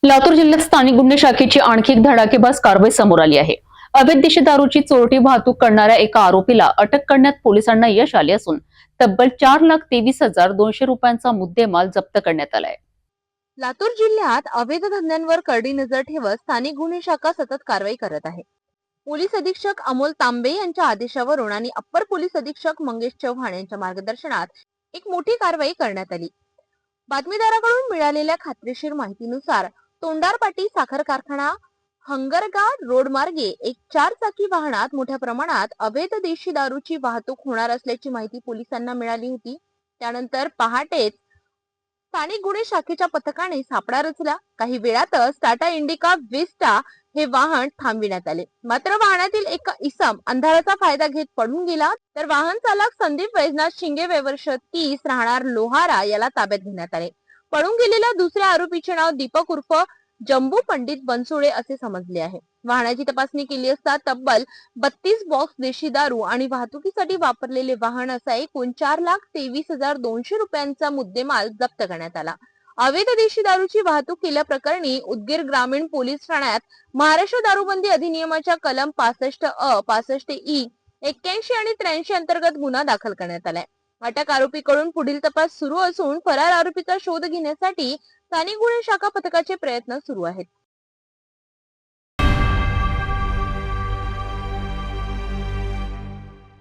लातूर जिल्ह्यात स्थानिक गुन्हे शाखेची आणखी एक धडाकेबाज कारवाई समोर आली आहे। अवैध देशी दारूची चोरटी वाहतूक करणाऱ्या एका आरोपीला अटक करण्यात पोलिसांना यश आले असून तब्बल 4,23,200 रुपयांचा मुद्देमाल जप्त करण्यात आलाय। लातूर जिल्ह्यात अवैध धंद्यांवर करडी नजर ठेवत स्थानिक गुन्हे शाखा सतत कारवाई करत आहे। पोलीस अधीक्षक अमोल तांबे यांच्या आदेशावरून आणि अप्पर पोलीस अधीक्षक मंगेश चव्हाण यांच्या मार्गदर्शनात एक मोठी कारवाई करण्यात आली। बातमीदाराकडून मिळालेल्या खात्रीशीर माहितीनुसार तोंडारपाटी साखर कारखाना हंगरगाड रोड मार्गे एक 4 चाकी वाहनात मोठ्या प्रमाणात अवैध देशी दारूची वाहतूक होणार असल्याची माहिती पोलिसांना मिळाली होती। त्यानंतर पहाटेच स्थानिक गुन्हे शाखेच्या पथकाने सापळा रचला। काही वेळातच टाटा इंडिका विस्टा हे वाहन थांबविण्यात आले। मात्र वाहनातील एक इसम अंधाराचा फायदा घेत पळून गेला, तर वाहन चालक संदीप वैजनाथ शिंगे वय वर्ष 30 राहणार लोहारा याला ताब्यात घेण्यात आले। पळून गेलेल्या दुसऱ्या आरोपीचे नाव दीपक उर्फ जंबू पंडित बनसोडे असे समजले आहे। वाहनाची तपासणी केली असता तब्बल 32 बॉक्स देशी दारू आणि वाहतुकीसाठी वापरलेले वाहन असा एकूण 4,23,200 रुपयांचा मुद्देमाल जप्त करण्यात आला। अवैध देशी दारूची वाहतूक केल्याप्रकरणी उदगीर ग्रामीण पोलीस ठाण्यात महाराष्ट्र दारूबंदी अधिनियमाच्या कलम 65 अ, 65 ई, 81 आणि 83 अंतर्गत गुन्हा दाखल करण्यात आलाय। अटक आरोपीकडून पुढील तपास सुरू असून फरार आरोपीचा शोध घेण्यासाठी स्थानिक गुन्हे शाखा पथकाचे प्रयत्न सुरू आहेत।